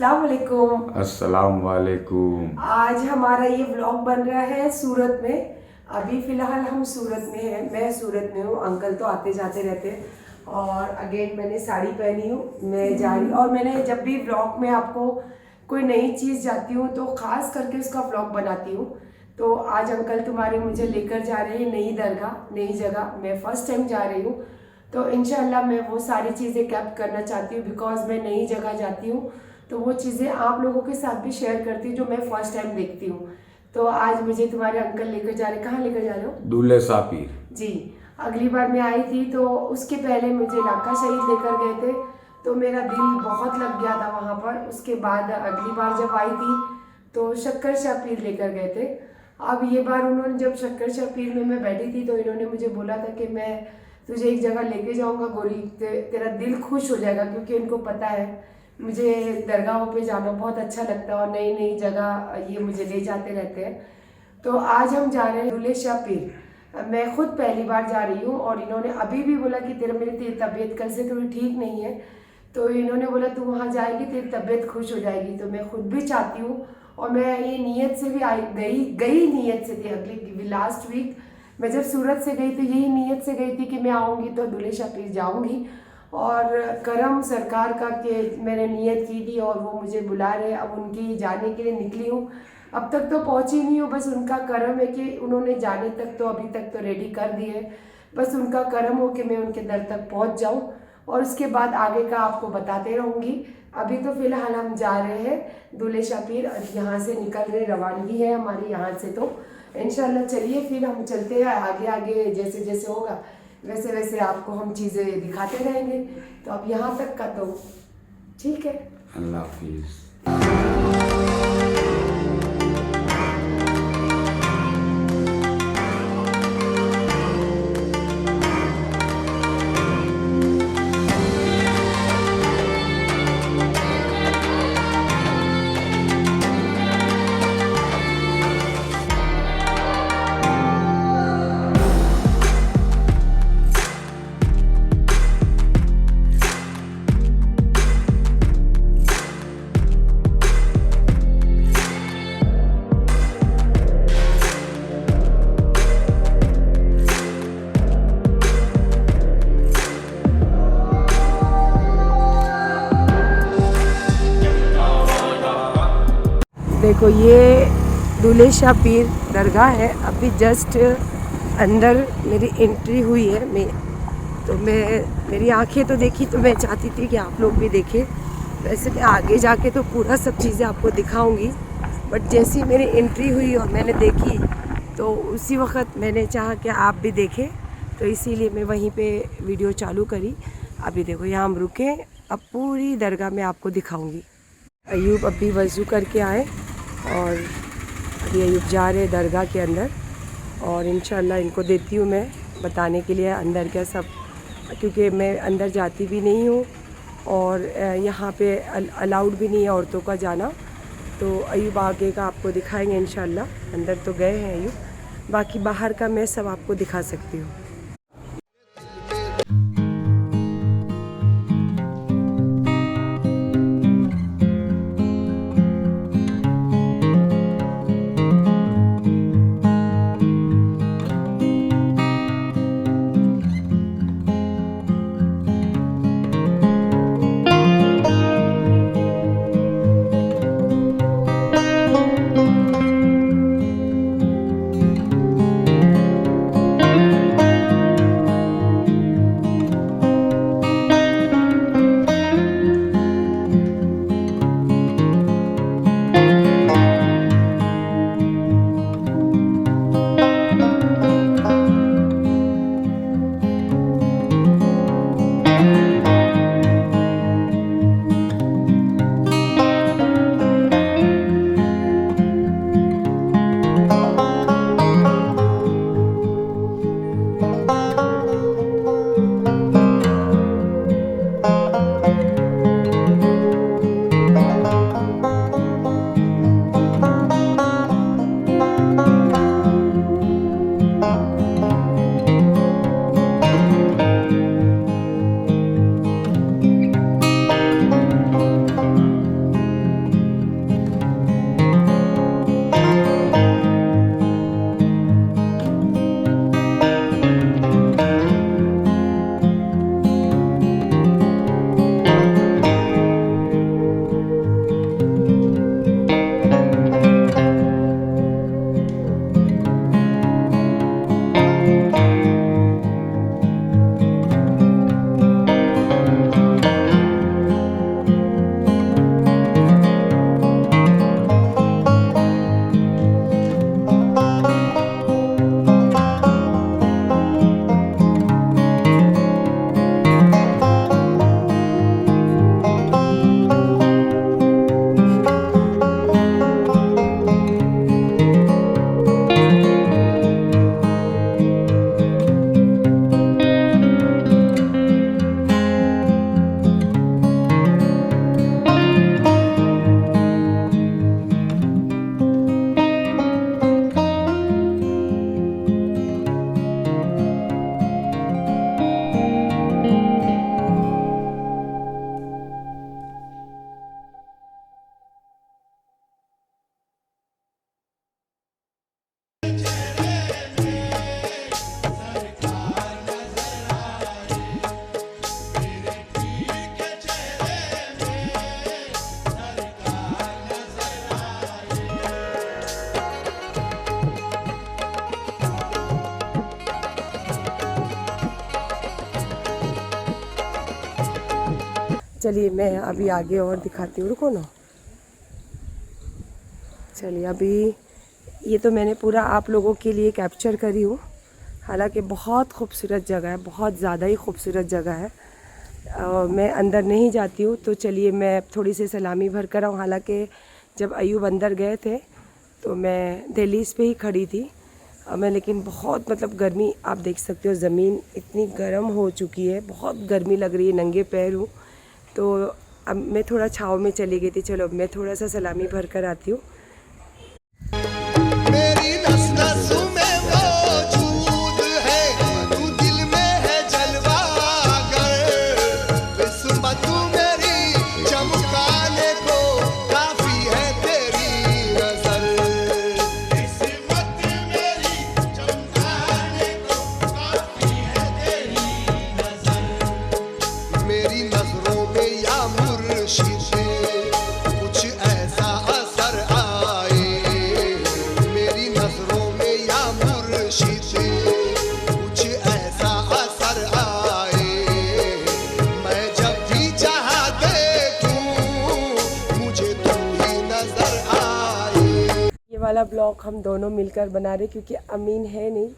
अस्सलाम वालेकुम। अस्सलाम वालेकुम। आज हमारा ये व्लॉग बन रहा है सूरत में। अभी फ़िलहाल हम सूरत में हैं, मैं सूरत में हूँ, अंकल तो आते जाते रहते हैं। और अगेन मैंने साड़ी पहनी हूँ, मैं जा रही। और मैंने जब भी व्लॉग में आपको कोई नई चीज़ जाती हूँ तो ख़ास करके उसका व्लॉग बनाती हूँ। तो आज अंकल तुम्हारे मुझे लेकर जा रहे हैं नई दरगाह, नई जगह। मैं फ़र्स्ट टाइम जा रही हूँ, तो इंशाल्लाह मैं वो सारी चीज़ें कैप्ट करना चाहती हूँ। बिकॉज मैं नई जगह जाती हूँ तो वो चीज़ें आप लोगों के साथ भी शेयर करती हूँ जो मैं फर्स्ट टाइम देखती हूँ। तो आज मुझे तुम्हारे अंकल लेकर जा रहे। कहाँ लेकर जा रहे हो? दूल्हे सापीर। जी। अगली बार मैं आई थी तो उसके पहले मुझे लाका शहीद लेकर गए थे, तो मेरा दिल बहुत लग गया था वहाँ पर। उसके बाद अगली बार जब आई थी तो शक्कर शाह पीर लेकर गए थे। अब ये बार उन्होंने, जब शक्कर शाह पीर में मैं बैठी थी तो इन्होंने मुझे बोला था कि मैं तुझे एक जगह लेके जाऊँगा गोरी, तेरा दिल खुश हो जाएगा। क्योंकि इनको पता है मुझे दरगाहों पे जाना बहुत अच्छा लगता है और नई नई जगह ये मुझे ले जाते रहते हैं। तो आज हम जा रहे हैं दूल्हे शाह पीर। मैं खुद पहली बार जा रही हूँ और इन्होंने अभी भी बोला कि मेरी तबीयत कल से थोड़ी ठीक नहीं है, तो इन्होंने बोला तू वहाँ जाएगी तेरी तबीयत खुश हो जाएगी। तो मैं खुद भी चाहती हूँ और मैं ये नीयत से भी गई नीयत से थी। अगली लास्ट वीक मैं जब सूरत से गई तो यही नीयत से गई थी कि मैं आऊँगी तो दूल्हे शाह पीर जाऊँगी। और करम सरकार का कि मैंने नीयत की थी और वो मुझे बुला रहे हैं। अब उनकी जाने के लिए निकली हूँ। अब तक तो पहुँची नहीं हूँ, बस उनका करम है कि उन्होंने जाने तक तो अभी तक तो रेडी कर दिए। बस उनका करम हो कि मैं उनके दर तक पहुँच जाऊँ और उसके बाद आगे का आपको बताते रहूँगी। अभी तो फ़िलहाल हम जा रहे हैं दूल्हे शाह पीर, यहाँ से निकल रहे, रवानगी है हमारी यहाँ से। तो इंशाल्लाह चलिए फिर हम चलते हैं आगे आगे, जैसे जैसे होगा वैसे वैसे आपको हम चीज़ें दिखाते रहेंगे। तो अब यहाँ तक का तो ठीक है। अल्लाह हाफिज़। देखो ये दूल्हे शाह पीर दरगाह है। अभी जस्ट अंदर मेरी एंट्री हुई है। मेरी आंखें तो देखी तो मैं चाहती थी कि आप लोग भी देखें। वैसे मैं आगे जाके तो पूरा सब चीज़ें आपको दिखाऊंगी, बट जैसी मेरी एंट्री हुई और मैंने देखी तो उसी वक्त मैंने चाहा कि आप भी देखें, तो इसीलिए मैं वहीं पे वीडियो चालू करी। अभी देखो यहाँ हम रुके, अब पूरी दरगाह मैं आपको दिखाऊंगी। अयूब अभी वज़ू करके आए और अभी अयूब जा रहे दरगाह के अंदर और इंशाल्लाह इनको देती हूँ मैं बताने के लिए अंदर क्या सब, क्योंकि मैं अंदर जाती भी नहीं हूँ और यहाँ पे अलाउड भी नहीं है औरतों का जाना। तो अयूब आगे का आपको दिखाएंगे इंशाल्लाह। अंदर तो गए हैं अयूब, बाकी बाहर का मैं सब आपको दिखा सकती हूँ। चलिए मैं अभी आगे और दिखाती हूँ, रुको ना। चलिए अभी ये तो मैंने पूरा आप लोगों के लिए कैप्चर करी हूँ। हालांकि बहुत खूबसूरत जगह है, बहुत ज़्यादा ही खूबसूरत जगह है। मैं अंदर नहीं जाती हूँ, तो चलिए मैं थोड़ी सी सलामी भर कर आऊँ। हालांकि जब अयूब अंदर गए थे तो मैं दहलीज पे ही खड़ी थी। मैं लेकिन बहुत मतलब गर्मी, आप देख सकते हो ज़मीन इतनी गर्म हो चुकी है, बहुत गर्मी लग रही है, नंगे पैर हूँ। तो अब मैं थोड़ा छाँव में चली गई थी। चलो मैं थोड़ा सा सलामी भर कर आती हूँ। मेरी नस नस में मौजूद है, तू दिल में है जलवागर। किस्मत मेरी चमकाने को काफी है तेरी नजर। किस्मत मेरी चमकाने को काफी है तेरी नजर। मेरी नजरों में या मुर्शिद कुछ ऐसा असर आए। मेरी नजरों में या मुर्शिद कुछ ऐसा असर आए। मैं जब भी चाहा देखूं मुझे तू ही नजर आए। ये वाला ब्लॉग हम दोनों मिलकर बना रहे क्योंकि अमीन है नहीं,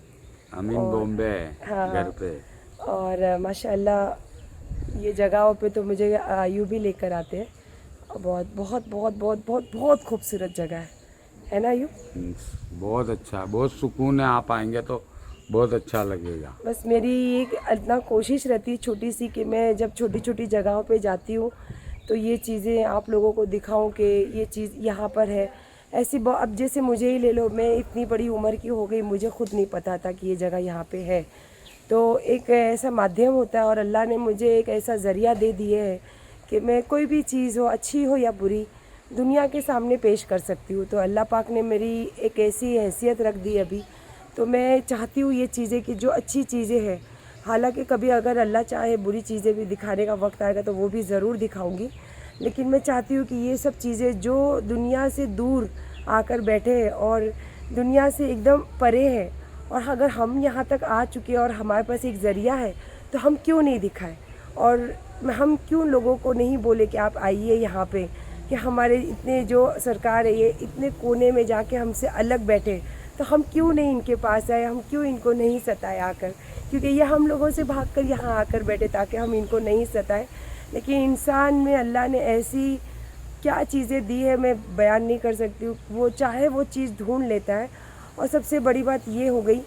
अमीन बॉम्बे है हाँ, घर पे। और माशाल्लाह ये जगहों पे तो मुझे अयूब भी लेकर आते हैं। और बहुत बहुत बहुत बहुत बहुत बहुत खूबसूरत जगह है ना अयूब? बहुत अच्छा, बहुत सुकून है। आप आएंगे तो बहुत अच्छा लगेगा। बस मेरी एक इतना कोशिश रहती है छोटी सी कि मैं जब छोटी छोटी जगहों पे जाती हूँ तो ये चीज़ें आप लोगों को दिखाऊं कि ये चीज़ यहाँ पर है। ऐसी अब जैसे मुझे ही ले लो, मैं इतनी बड़ी उम्र की हो गई, मुझे खुद नहीं पता था कि ये जगह यहाँ पे है। तो एक ऐसा माध्यम होता है और अल्लाह ने मुझे एक ऐसा ज़रिया दे दिए है कि मैं कोई भी चीज़ हो, अच्छी हो या बुरी, दुनिया के सामने पेश कर सकती हूँ। तो अल्लाह पाक ने मेरी एक ऐसी हैसियत रख दी अभी, तो मैं चाहती हूँ ये चीज़ें कि जो अच्छी चीज़ें हैं, हालांकि कभी अगर अल्लाह चाहे बुरी चीज़ें भी दिखाने का वक्त आएगा तो वो भी ज़रूर दिखाऊंगी, लेकिन मैं चाहती हूँ कि ये सब चीज़ें जो दुनिया से दूर आकर बैठे हैं और दुनिया से एकदम परे हैं, और अगर हम यहाँ तक आ चुके हैं और हमारे पास एक ज़रिया है तो हम क्यों नहीं दिखाएं, और हम क्यों लोगों को नहीं बोले कि आप आइए यहाँ पे, कि हमारे इतने जो सरकार है ये इतने कोने में जाके हमसे अलग बैठे, तो हम क्यों नहीं इनके पास आए, हम क्यों इनको नहीं सताए आकर, क्योंकि ये हम लोगों से भागकर यहाँ आकर बैठे ताकि हम इनको नहीं सताएं। लेकिन इंसान में अल्लाह ने ऐसी क्या चीज़ें दी है मैं बयान नहीं कर सकती हूँ। वो चाहे वो चीज़ ढूंढ लेता है। और सबसे बड़ी बात ये हो गई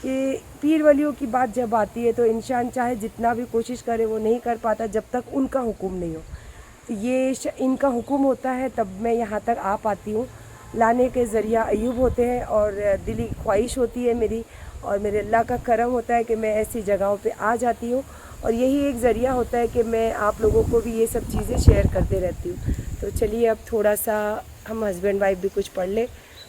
कि पीर वलियों की बात जब आती है तो इंसान चाहे जितना भी कोशिश करे वो नहीं कर पाता जब तक उनका हुक्म नहीं हो। तो ये इनका हुक्म होता है तब मैं यहाँ तक आ पाती हूँ। लाने के ज़रिया अयूब होते हैं और दिली ख्वाहिश होती है मेरी, और मेरे अल्लाह का करम होता है कि मैं ऐसी जगहों पे आ जाती हूँ, और यही एक ज़रिया होता है कि मैं आप लोगों को भी ये सब चीज़ें शेयर करते रहती हूँ। तो चलिए अब थोड़ा सा हम हस्बैंड वाइफ भी कुछ पढ़ लें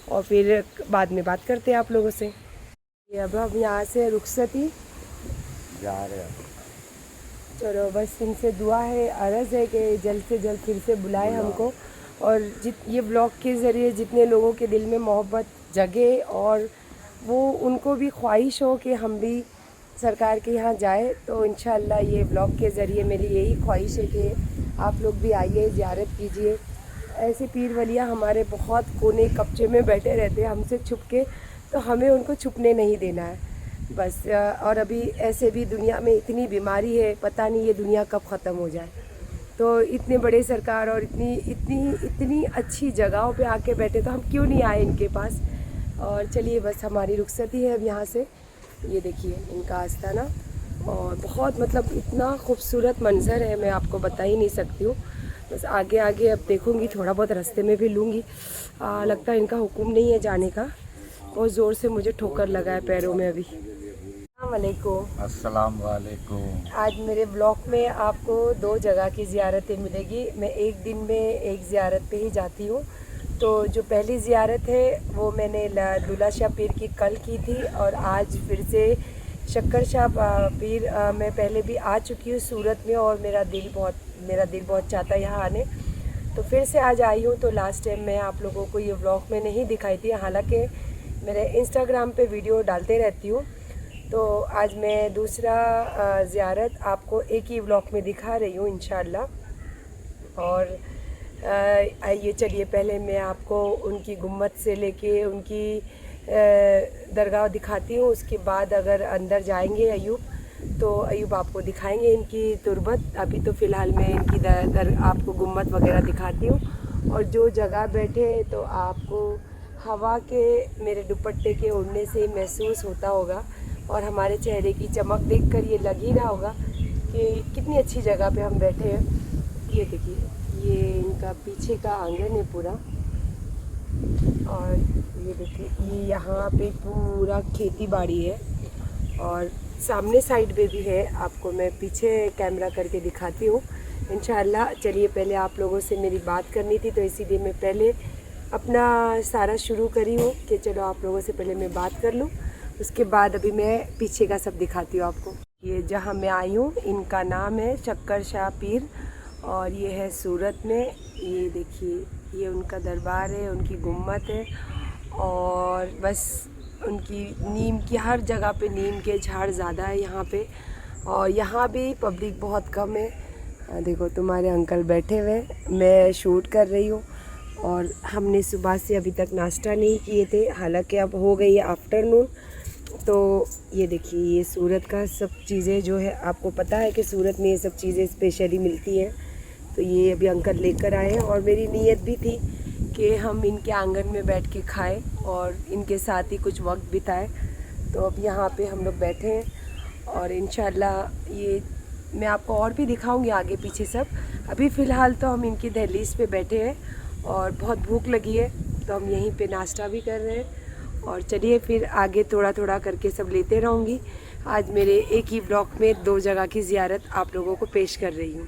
और फिर बाद में बात करते हैं आप लोगों से। ये अब हम यहाँ से रुखसती जा रहे हैं। चलो बस इनसे दुआ है, अर्ज़ है कि जल्द से जल्द फिर से बुलाए हमको, और ये ब्लॉग के ज़रिए जितने लोगों के दिल में मोहब्बत जगे और वो उनको भी ख्वाहिश हो कि हम भी सरकार के यहाँ जाए, तो इंशाअल्लाह ये ब्लॉग के ज़रिए मेरी यही ख्वाहिश है कि आप लोग भी आइए, ज़ियारत कीजिए। ऐसे पीर वलिया हमारे बहुत कोने कब्जे में बैठे रहते हैं हमसे छुप के, तो हमें उनको छुपने नहीं देना है बस। और अभी ऐसे भी दुनिया में इतनी बीमारी है, पता नहीं ये दुनिया कब ख़त्म हो जाए। तो इतने बड़े सरकार और इतनी इतनी इतनी अच्छी जगहों पे आके बैठे, तो हम क्यों नहीं आए इनके पास। और चलिए बस हमारी रुखसती है अब यहाँ से। ये देखिए इनका आस्ताना, और बहुत मतलब इतना खूबसूरत मंज़र है, मैं आपको बता ही नहीं सकती हूँ। बस आगे आगे अब देखूँगी, थोड़ा बहुत रास्ते में भी लूँगी। लगता है इनका हुक्म नहीं है जाने का, बहुत ज़ोर से मुझे ठोकर लगा है पैरों में अभी। अस्सलाम वालेकुम। आज मेरे ब्लॉग में आपको 2 जगह की ज़ियारतें मिलेगी। मैं एक दिन में एक ज़ियारत पे ही जाती हूँ। तो जो पहली ज़ियारत है वो मैंने दूल्हा शाह पीर की कल की थी, और आज फिर से शक्कर शाह पीर मैं पहले भी आ चुकी हूँ सूरत में, और मेरा दिल बहुत चाहता है यहाँ आने, तो फिर से आज आई हूँ। तो लास्ट टाइम मैं आप लोगों को ये व्लॉग में नहीं दिखाई थी, हालांकि मेरे इंस्टाग्राम पे वीडियो डालते रहती हूँ। तो आज मैं दूसरा ज़ियारत आपको एक ही व्लॉग में दिखा रही हूँ इंशाअल्लाह। और आइए चलिए पहले मैं आपको उनकी गुम्बद से लेके उनकी दरगाह दिखाती हूँ। उसके बाद अगर अंदर जाएंगे अयूब तो अयूब आपको दिखाएंगे इनकी तुरबत। अभी तो फ़िलहाल मैं इनकी आपको गुम्बद वगैरह दिखाती हूँ। और जो जगह बैठे तो आपको हवा के मेरे दुपट्टे के उड़ने से महसूस होता होगा और हमारे चेहरे की चमक देखकर ये लग ही रहा होगा कि कितनी अच्छी जगह पे हम बैठे हैं। ये देखिए, ये इनका पीछे का आंगन है पूरा। और ये देखिए, ये यहाँ पे पूरा खेती बाड़ी है और सामने साइड पे भी है। आपको मैं पीछे कैमरा करके दिखाती हूँ इंशाल्लाह। चलिए, पहले आप लोगों से मेरी बात करनी थी तो इसीलिए मैं पहले अपना सारा शुरू करी हूँ कि चलो आप लोगों से पहले मैं बात कर लूँ, उसके बाद अभी मैं पीछे का सब दिखाती हूँ आपको। ये जहाँ मैं आई हूँ इनका नाम है शक्कर शाह पीर और ये है सूरत में। ये देखिए, ये उनका दरबार है, उनकी गुम्बद है और बस उनकी नीम की हर जगह पे नीम के झाड़ ज़्यादा है यहाँ पे। और यहाँ भी पब्लिक बहुत कम है। देखो तुम्हारे अंकल बैठे हुए, मैं शूट कर रही हूँ और हमने सुबह से अभी तक नाश्ता नहीं किए थे, हालांकि अब हो गई है आफ्टरनून। तो ये देखिए, ये सूरत का सब चीज़ें जो है, आपको पता है कि सूरत में ये सब चीज़ें स्पेशली मिलती हैं। तो ये अभी अंकल लेकर आए हैं और मेरी नीयत भी थी कि हम इनके आंगन में बैठ के खाएं और इनके साथ ही कुछ वक्त बिताएं। तो अब यहाँ पे हम लोग बैठे हैं और इंशाल्लाह ये मैं आपको और भी दिखाऊंगी आगे पीछे सब। अभी फ़िलहाल तो हम इनकी दहलीज पे बैठे हैं और बहुत भूख लगी है तो हम यहीं पे नाश्ता भी कर रहे हैं। और चलिए फिर आगे थोड़ा थोड़ा करके सब लेते रहूँगी। आज मेरे एक ही ब्लॉग में 2 जगह की ज़ियारत आप लोगों को पेश कर रही हूँ।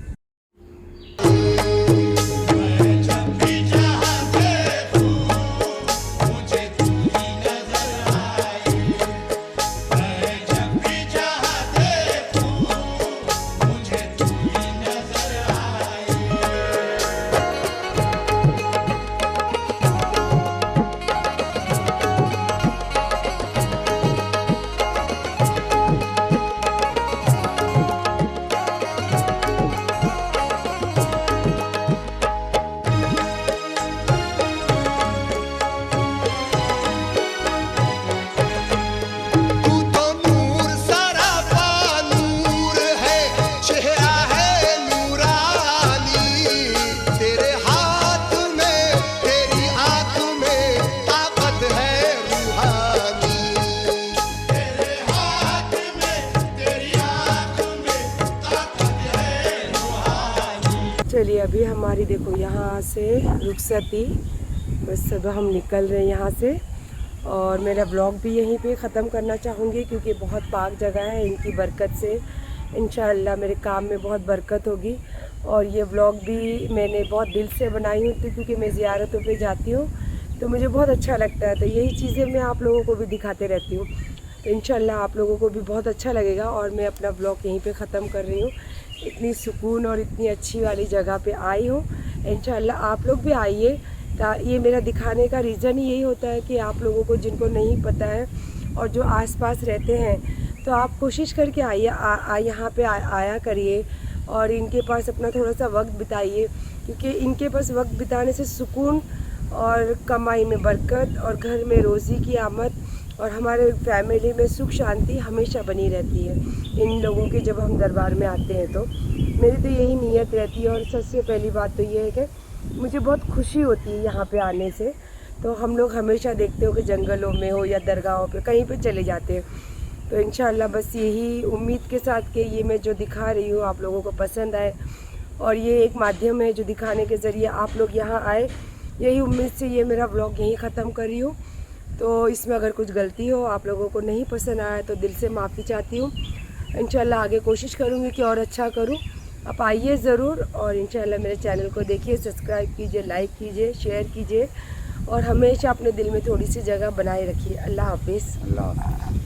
तू तो नूर सरापा नूर है, चेहरा है नूरानी। तेरे हाथ में तेरी आँख में ताकत है रूहानी। तेरे हाथ में तेरी आँख में ताकत है रूहानी। चलिए, अभी हमारी देखो यहाँ से रुखसती, बस सब हम निकल रहे हैं यहाँ से। और मेरा ब्लॉग भी यहीं पे ख़त्म करना चाहूँगी क्योंकि बहुत पाक जगह है। इनकी बरकत से इंशाअल्लाह मेरे काम में बहुत बरकत होगी। और ये ब्लॉग भी मैंने बहुत दिल से बनाई हूँ तो क्योंकि मैं ज़ियारतों पे जाती हूँ तो मुझे बहुत अच्छा लगता है। तो यही चीज़ें मैं आप लोगों को भी दिखाते रहती हूँ तो इंशाअल्लाह आप लोगों को भी बहुत अच्छा लगेगा। और मैं अपना ब्लॉग यहीं पे ख़त्म कर रही हूँ। इतनी सुकून और इतनी अच्छी वाली जगह पे आई हूँ। इंशाअल्लाह आप लोग भी आइए। ये मेरा दिखाने का रीज़न ही यही होता है कि आप लोगों को जिनको नहीं पता है और जो आसपास रहते हैं तो आप कोशिश करके आइए, यहाँ पे आया करिए और इनके पास अपना थोड़ा सा वक्त बिताइए क्योंकि इनके पास वक्त बिताने से सुकून और कमाई में बरकत और घर में रोज़ी की आमद और हमारे फैमिली में सुख शांति हमेशा बनी रहती है इन लोगों के जब हम दरबार में आते हैं। तो मेरी तो यही नीयत रहती है। और सबसे पहली बात तो ये है कि मुझे बहुत खुशी होती है यहाँ पे आने से। तो हम लोग हमेशा देखते हो कि जंगलों में हो या दरगाहों पे कहीं पे चले जाते हैं। तो इंशाल्लाह बस यही उम्मीद के साथ कि ये मैं जो दिखा रही हूँ आप लोगों को पसंद आए और ये एक माध्यम है जो दिखाने के ज़रिए आप लोग यहाँ आए, यही उम्मीद से ये मेरा ब्लॉग यहीं ख़त्म कर रही हूँ। तो इसमें अगर कुछ गलती हो, आप लोगों को नहीं पसंद आया तो दिल से माफ़ी चाहती हूँ। इंशाल्लाह आगे कोशिश करूँगी कि और अच्छा करूँ। आप आइए ज़रूर और इंशाल्लाह मेरे चैनल को देखिए, सब्सक्राइब कीजिए, लाइक कीजिए, शेयर कीजिए और हमेशा अपने दिल में थोड़ी सी जगह बनाए रखिए। अल्लाह हाफिज़। अल्लाह हाफ़िज़।